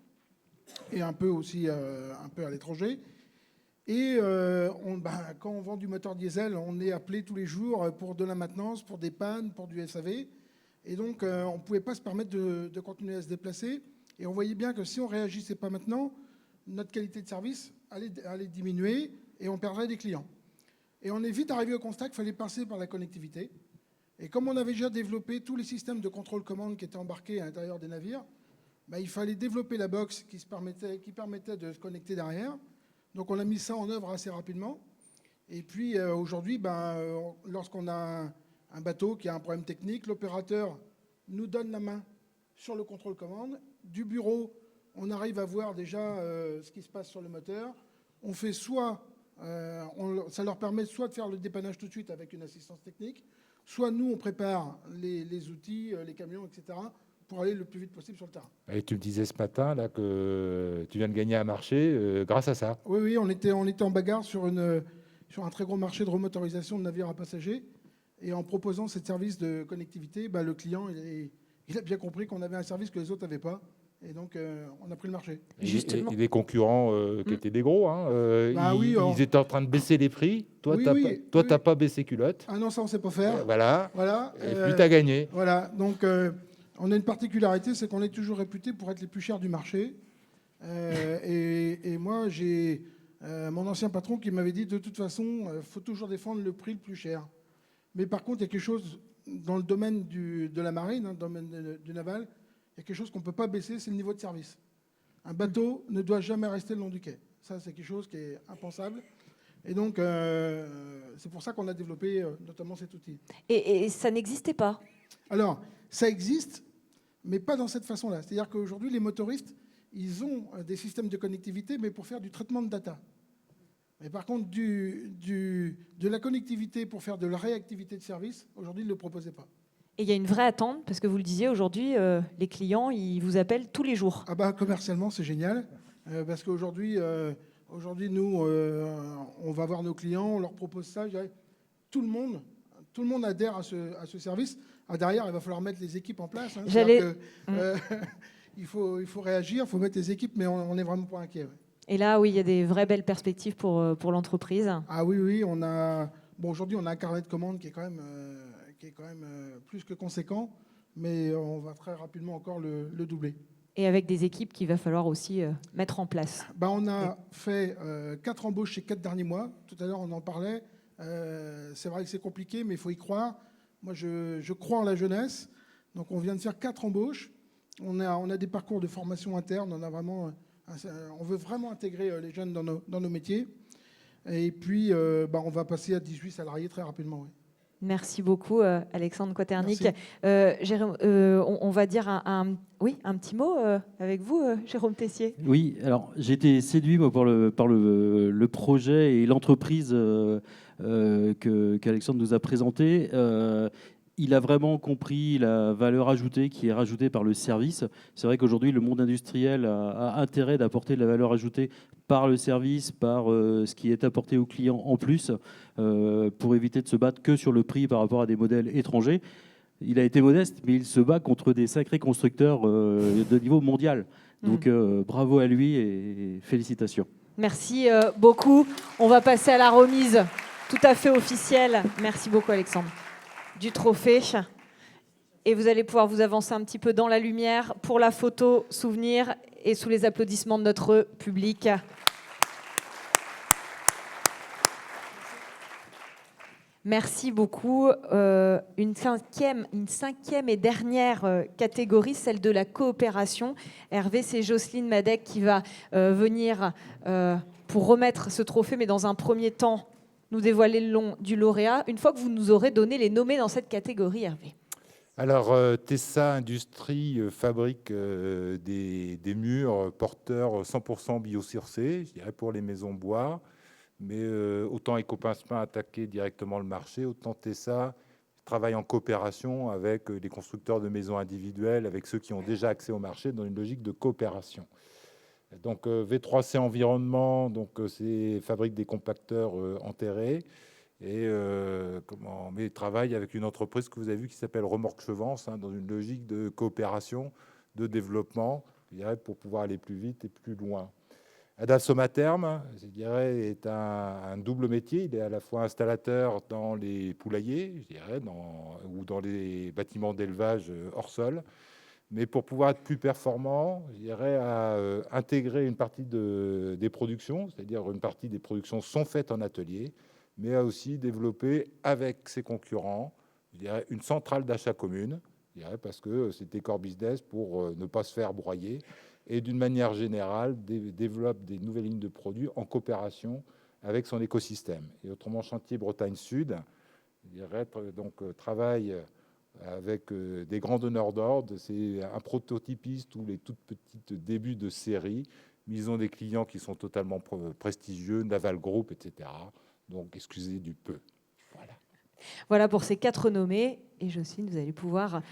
et un peu aussi un peu à l'étranger. Et quand on vend du moteur diesel, on est appelé tous les jours pour de la maintenance, pour des pannes, pour du SAV. Et donc, on ne pouvait pas se permettre de continuer à se déplacer. Et on voyait bien que si on ne réagissait pas maintenant, notre qualité de service allait diminuer et on perdrait des clients. Et on est vite arrivé au constat qu'il fallait passer par la connectivité. Et comme on avait déjà développé tous les systèmes de contrôle-commande qui étaient embarqués à l'intérieur des navires, il fallait développer la box qui permettait de se connecter derrière. Donc on a mis ça en œuvre assez rapidement. Et puis aujourd'hui, lorsqu'on a un bateau qui a un problème technique, l'opérateur nous donne la main sur le contrôle-commande. Du bureau, on arrive à voir déjà ce qui se passe sur le moteur. On fait ça leur permet soit de faire le dépannage tout de suite avec une assistance technique, soit nous, on prépare les outils, les camions, etc., pour aller le plus vite possible sur le terrain. Et tu me disais ce matin là, que tu viens de gagner un marché grâce à ça. Oui, on était en bagarre sur un très gros marché de remotorisation de navires à passagers. Et en proposant ce service de connectivité, le client il a bien compris qu'on avait un service que les autres n'avaient pas. Et donc, on a pris le marché. Et les concurrents qui étaient des gros, ils étaient en train de baisser les prix. Toi, tu n'as pas baissé culotte. Ah non, ça, on ne sait pas faire. Voilà. Et puis, tu as gagné. Voilà. Donc, on a une particularité, c'est qu'on est toujours réputé pour être les plus chers du marché. Et moi, j'ai mon ancien patron qui m'avait dit, de toute façon, il faut toujours défendre le prix le plus cher. Mais par contre, il y a quelque chose dans le domaine de la marine, dans le domaine du naval, il y a quelque chose qu'on ne peut pas baisser, c'est le niveau de service. Un bateau ne doit jamais rester le long du quai. Ça, c'est quelque chose qui est impensable. Et donc, c'est pour ça qu'on a développé notamment cet outil. Et ça n'existait pas? Alors, ça existe, mais pas dans cette façon-là. C'est-à-dire qu'aujourd'hui, les motoristes, ils ont des systèmes de connectivité, mais pour faire du traitement de data. Mais par contre, de la connectivité pour faire de la réactivité de service, aujourd'hui, ils ne le proposaient pas. Et il y a une vraie attente, parce que vous le disiez, aujourd'hui, les clients, ils vous appellent tous les jours. Commercialement, c'est génial, parce qu'aujourd'hui, nous, on va voir nos clients, on leur propose ça. Tout le monde adhère à ce service. Derrière, il va falloir mettre les équipes en place. Il faut réagir, il faut mettre les équipes, mais on n'est vraiment pas inquiet. Ouais. Et là, oui, il y a des vraies belles perspectives pour l'entreprise. Ah oui, aujourd'hui, on a un carnet de commandes qui est quand même plus que conséquent, mais on va très rapidement encore le doubler. Et avec des équipes qu'il va falloir aussi mettre en place. On a fait 4 embauches ces 4 derniers mois. Tout à l'heure, on en parlait. C'est vrai que c'est compliqué, mais il faut y croire. Moi, je crois en la jeunesse. Donc, on vient de faire 4 embauches. On a des parcours de formation interne. On veut vraiment intégrer les jeunes dans nos métiers. Et puis, on va passer à 18 salariés très rapidement. Oui. Merci beaucoup, Alexandre Quaternic. Jérôme, on va dire un petit mot avec vous, Jérôme Tessier. Oui, alors j'ai été séduit par le projet et l'entreprise qu'Alexandre nous a présenté. Il a vraiment compris la valeur ajoutée qui est rajoutée par le service. C'est vrai qu'aujourd'hui, le monde industriel a intérêt d'apporter de la valeur ajoutée par le service, par ce qui est apporté aux clients en plus, pour éviter de se battre que sur le prix par rapport à des modèles étrangers. Il a été modeste, mais il se bat contre des sacrés constructeurs de niveau mondial. Donc bravo à lui et félicitations. Merci beaucoup. On va passer à la remise tout à fait officielle. Merci beaucoup Alexandre. Du trophée. Et vous allez pouvoir vous avancer un petit peu dans la lumière pour la photo souvenir et sous les applaudissements de notre public. Merci beaucoup. Une cinquième et dernière catégorie, celle de la coopération. Hervé, c'est Jocelyne Madec qui va venir pour remettre ce trophée, mais dans un premier temps, nous dévoiler le nom du lauréat, une fois que vous nous aurez donné les nommés dans cette catégorie, Hervé. Alors, Tessa Industries fabrique des murs porteurs 100% biosourcés, je dirais pour les maisons bois. Mais autant Ecopincement a attaqué directement le marché, autant Tessa travaille en coopération avec les constructeurs de maisons individuelles, avec ceux qui ont déjà accès au marché dans une logique de coopération. Donc V3C Environnement, fabrique des compacteurs enterrés et mais travaille avec une entreprise que vous avez vue qui s'appelle Remorque Chevance, dans une logique de coopération, de développement, je dirais, pour pouvoir aller plus vite et plus loin. Ada Somaterme, je dirais, est un double métier. Il est à la fois installateur dans les poulaillers, je dirais, ou dans les bâtiments d'élevage hors sol. Mais pour pouvoir être plus performant, je dirais, à intégrer une partie des productions, c'est-à-dire une partie des productions sont faites en atelier, mais à aussi développer avec ses concurrents, je dirais, une centrale d'achat commune, je dirais, parce que c'était core business pour ne pas se faire broyer. Et d'une manière générale, développe des nouvelles lignes de produits en coopération avec son écosystème. Et autrement, Chantier Bretagne Sud, je dirais, travaille avec des grands donneurs d'ordre. C'est un prototypiste ou les toutes petites débuts de série. Mais ils ont des clients qui sont totalement prestigieux, Naval Group, etc. Donc, excusez du peu. Voilà pour ces 4 nommés. Et Jocelyne, vous allez pouvoir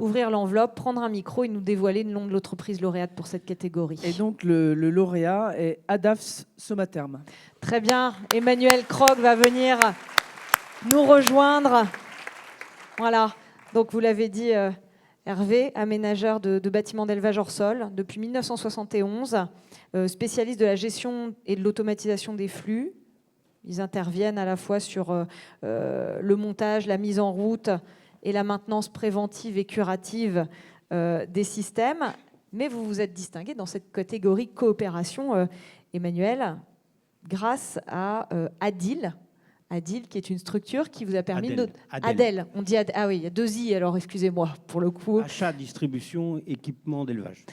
ouvrir l'enveloppe, prendre un micro et nous dévoiler le nom de l'entreprise lauréate pour cette catégorie. Et donc, le lauréat est Adaf Somaterme. Très bien. Emmanuel Krog va venir nous rejoindre. Voilà. Donc, vous l'avez dit, Hervé, aménageur de bâtiments d'élevage hors sol depuis 1971, spécialiste de la gestion et de l'automatisation des flux. Ils interviennent à la fois sur le montage, la mise en route et la maintenance préventive et curative des systèmes. Mais vous vous êtes distingué dans cette catégorie coopération, Emmanuel, grâce à Adil. Adil, qui est une structure qui vous a permis Adel. de... Adel. On dit Ah oui, il y a 2 i, alors excusez-moi pour le coup. Achat, distribution, équipement d'élevage.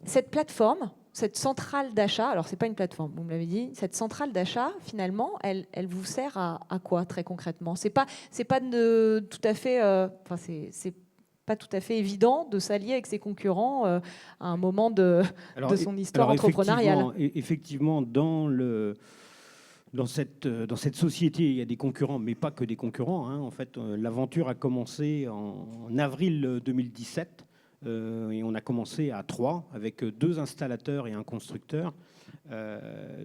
Cette plateforme, cette centrale d'achat, alors c'est pas une plateforme, vous me l'avez dit, cette centrale d'achat, finalement, elle vous sert à quoi très concrètement? C'est pas tout à fait, c'est pas tout à fait évident de s'allier avec ses concurrents à un moment de son histoire entrepreneuriale. Effectivement, dans cette société, il y a des concurrents, mais pas que des concurrents. En fait, l'aventure a commencé en avril 2017. Et on a commencé à 3 avec 2 installateurs et un constructeur.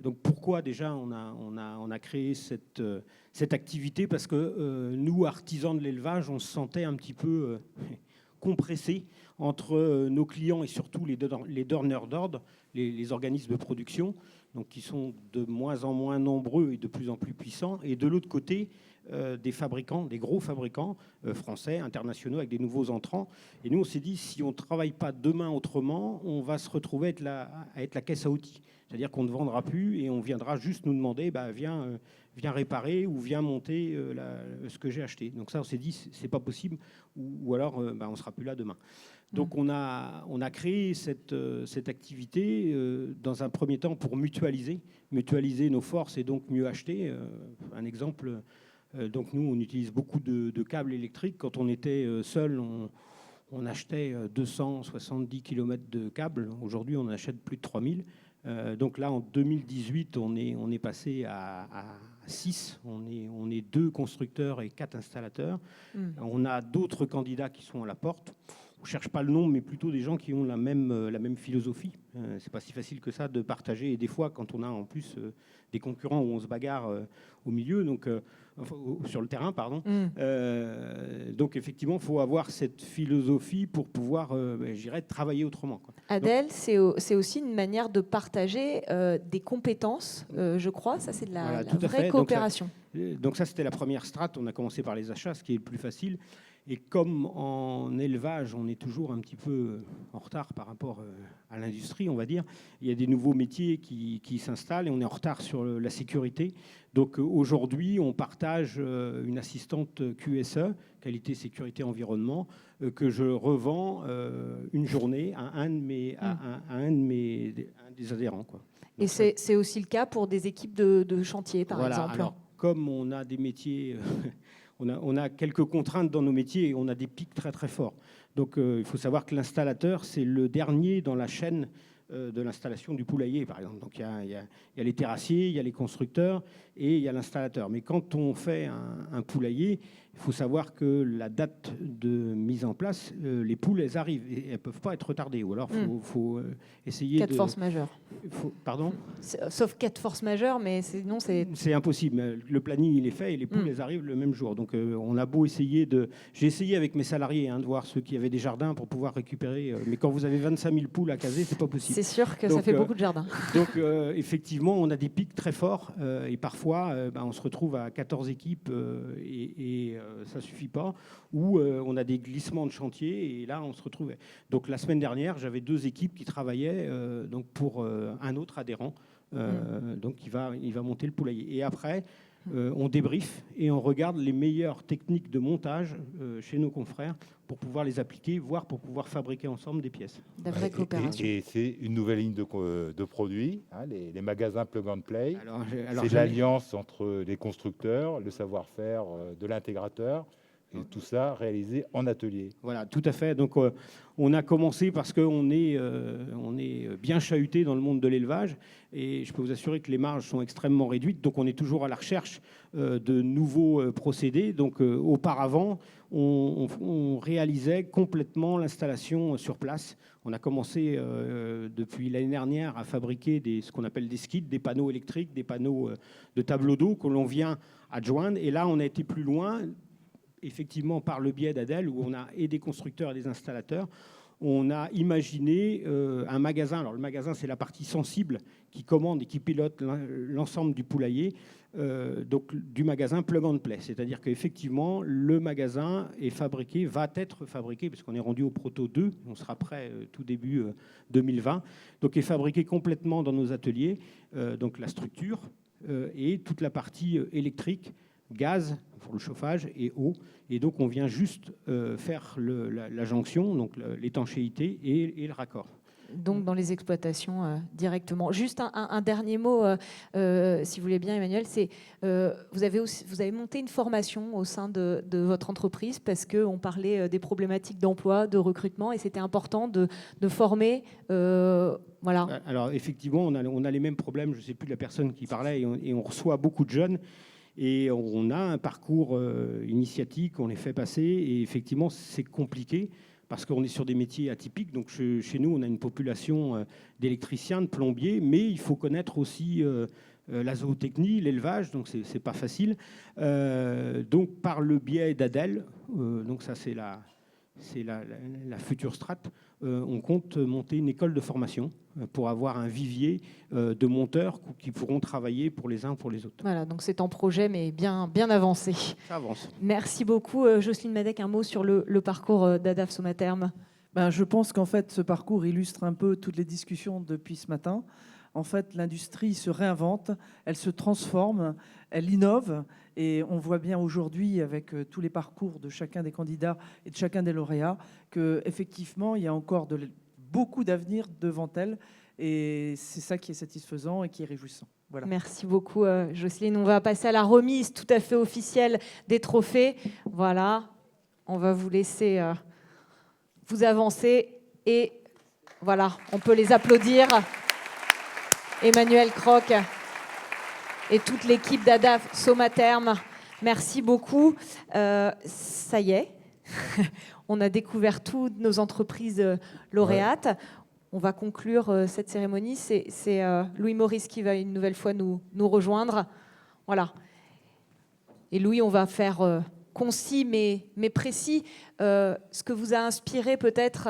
Donc pourquoi déjà on a créé cette activité? Parce que nous, artisans de l'élevage, on se sentait un petit peu compressés entre nos clients et surtout les donneurs d'ordre, les organismes de production, donc qui sont de moins en moins nombreux et de plus en plus puissants. Et de l'autre côté, des fabricants, des gros fabricants français, internationaux, avec des nouveaux entrants. Et nous, on s'est dit, si on ne travaille pas demain autrement, on va se retrouver à être la caisse à outils. C'est-à-dire qu'on ne vendra plus et on viendra juste nous demander, viens réparer ou viens monter ce que j'ai acheté. Donc ça, on s'est dit, c'est pas possible, ou alors on ne sera plus là demain. Donc on a créé cette activité dans un premier temps pour mutualiser nos forces et donc mieux acheter. Un exemple... Donc nous, on utilise beaucoup de câbles électriques. Quand on était seul, on achetait 270 km de câbles. Aujourd'hui, on en achète plus de 3000. Donc là, en 2018, on est passé à 6. On est 2 constructeurs et 4 installateurs. On a d'autres candidats qui sont à la porte. ne cherche pas le nom, mais plutôt des gens qui ont la même philosophie. C'est pas si facile que ça de partager. Et des fois, quand on a en plus des concurrents où on se bagarre au milieu, donc sur le terrain, pardon. Donc effectivement, il faut avoir cette philosophie pour pouvoir, je dirais, travailler autrement, quoi. Adèle, c'est aussi une manière de partager des compétences, je crois. Ça, c'est de la vraie coopération. Donc ça, c'était la première strate. On a commencé par les achats, ce qui est le plus facile. Et comme en élevage, on est toujours un petit peu en retard par rapport à l'industrie, on va dire, il y a des nouveaux métiers qui s'installent et on est en retard sur la sécurité. Donc aujourd'hui, on partage une assistante QSE, qualité, sécurité, environnement, que je revends une journée à un des adhérents, quoi. Donc, et c'est aussi le cas pour des équipes de chantier, par exemple. Alors, comme on a des métiers... On a quelques contraintes dans nos métiers et on a des pics très très forts. Donc il faut savoir que l'installateur, c'est le dernier dans la chaîne de l'installation du poulailler, par exemple. Donc il y a les terrassiers, il y a les constructeurs et il y a l'installateur. Mais quand on fait un poulailler, il faut savoir que la date de mise en place, les poules, elles arrivent et elles ne peuvent pas être retardées. Ou alors, il faut essayer cas de force majeure. Pardon ? Sauf cas de force majeure, mais sinon c'est... C'est impossible. Le planning, il est fait et les poules, elles arrivent le même jour. Donc, on a beau essayer de... J'ai essayé avec mes salariés de voir ceux qui avaient des jardins pour pouvoir récupérer. Mais quand vous avez 25 000 poules à caser, c'est pas possible. C'est sûr que ça fait beaucoup de jardins. Donc, effectivement, on a des pics très forts et parfois, on se retrouve à 14 équipes et ça suffit pas. Ou on a des glissements de chantier et là, on se retrouve. Donc, la semaine dernière, j'avais 2 équipes qui travaillaient donc pour un autre adhérent. Donc, il va monter le poulailler. Et après, on débriefe et on regarde les meilleures techniques de montage chez nos confrères pour pouvoir les appliquer, voire pour pouvoir fabriquer ensemble des pièces. La vraie coopération. Et c'est une nouvelle ligne de produits, hein, les magasins Plug and Play. C'est j'allais- l'alliance entre les constructeurs, le savoir-faire de l'intégrateur, et tout ça réalisé en atelier. Voilà, tout à fait. Donc, on a commencé parce qu'on est bien chahuté dans le monde de l'élevage et je peux vous assurer que les marges sont extrêmement réduites. Donc, on est toujours à la recherche de nouveaux procédés. Donc, auparavant, on réalisait complètement l'installation sur place. On a commencé depuis l'année dernière à fabriquer ce qu'on appelle des skids, des panneaux électriques, des panneaux de tableau d'eau que l'on vient adjoindre. Et là, on a été plus loin, effectivement par le biais d'Adèle, où on a et des constructeurs et des installateurs. On a imaginé un magasin. Alors le magasin, c'est la partie sensible qui commande et qui pilote l'ensemble du poulailler, donc du magasin Plug and Play. C'est-à-dire qu'effectivement, le magasin va être fabriqué, parce qu'on est rendu au Proto 2, on sera prêt tout début 2020, donc est fabriqué complètement dans nos ateliers, donc la structure et toute la partie électrique, gaz pour le chauffage et eau. Et donc, on vient juste faire la jonction, donc l'étanchéité et le raccord. Donc, dans les exploitations directement. Juste un dernier mot, si vous voulez bien, Emmanuel, c'est vous avez monté une formation au sein de votre entreprise parce qu'on parlait des problématiques d'emploi, de recrutement, et c'était important de former. Voilà. Alors, effectivement, on a les mêmes problèmes. Je ne sais plus de la personne qui parlait, et on reçoit beaucoup de jeunes. Et on a un parcours initiatique, on les fait passer, et effectivement, c'est compliqué parce qu'on est sur des métiers atypiques. Donc, chez nous, on a une population d'électriciens, de plombiers, mais il faut connaître aussi la zootechnie, l'élevage, donc c'est pas facile. Donc, par le biais d'Adèle, donc ça, c'est la future strate, on compte monter une école de formation pour avoir un vivier de monteurs qui pourront travailler pour les uns pour les autres. Voilà, donc c'est en projet, mais bien avancé. Ça avance. Merci beaucoup. Jocelyne Madec, un mot sur le parcours d'Adaf Somaterme. Je pense qu'en fait, ce parcours illustre un peu toutes les discussions depuis ce matin. En fait, l'industrie se réinvente, elle se transforme, elle innove. Et on voit bien aujourd'hui, avec tous les parcours de chacun des candidats et de chacun des lauréats, qu'effectivement, il y a encore beaucoup d'avenir devant elle. Et c'est ça qui est satisfaisant et qui est réjouissant. Voilà. Merci beaucoup, Jocelyne. On va passer à la remise tout à fait officielle des trophées. Voilà, on va vous laisser vous avancer. Et voilà, on peut les applaudir. Emmanuel Croc et toute l'équipe d'Adaf Somaterme, merci beaucoup. Ça y est, On a découvert toutes nos entreprises lauréates. Ouais. On va conclure cette cérémonie. C'est Louis Maurice qui va une nouvelle fois nous rejoindre. Voilà. Et Louis, on va faire concis mais précis. Ce que vous a inspiré peut-être,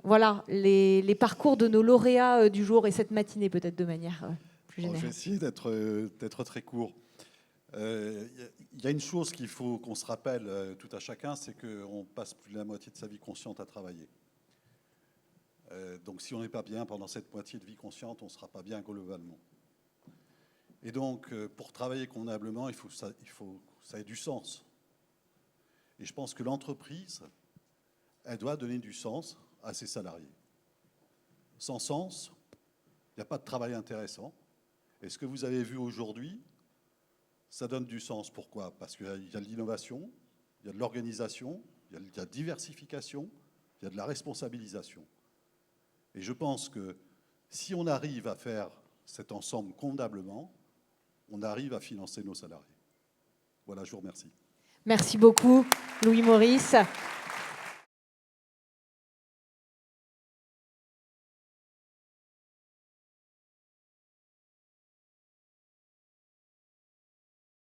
voilà, les parcours de nos lauréats du jour et cette matinée peut-être de manière plus générale. Je vais essayer d'être très court. Il y a une chose qu'il faut qu'on se rappelle tout à chacun, c'est qu'on passe plus de la moitié de sa vie consciente à travailler. Donc si on n'est pas bien pendant cette moitié de vie consciente, on ne sera pas bien globalement. Et donc pour travailler convenablement, il faut que ça ait du sens. Et je pense que l'entreprise, elle doit donner du sens à ses salariés. Sans sens, il n'y a pas de travail intéressant. Et ce que vous avez vu aujourd'hui, ça donne du sens. Pourquoi? Parce qu'il y a de l'innovation, il y a de l'organisation, il y a de la diversification, il y a de la responsabilisation. Et je pense que si on arrive à faire cet ensemble convenablement, on arrive à financer nos salariés. Voilà, je vous remercie. Merci beaucoup, Louis Maurice.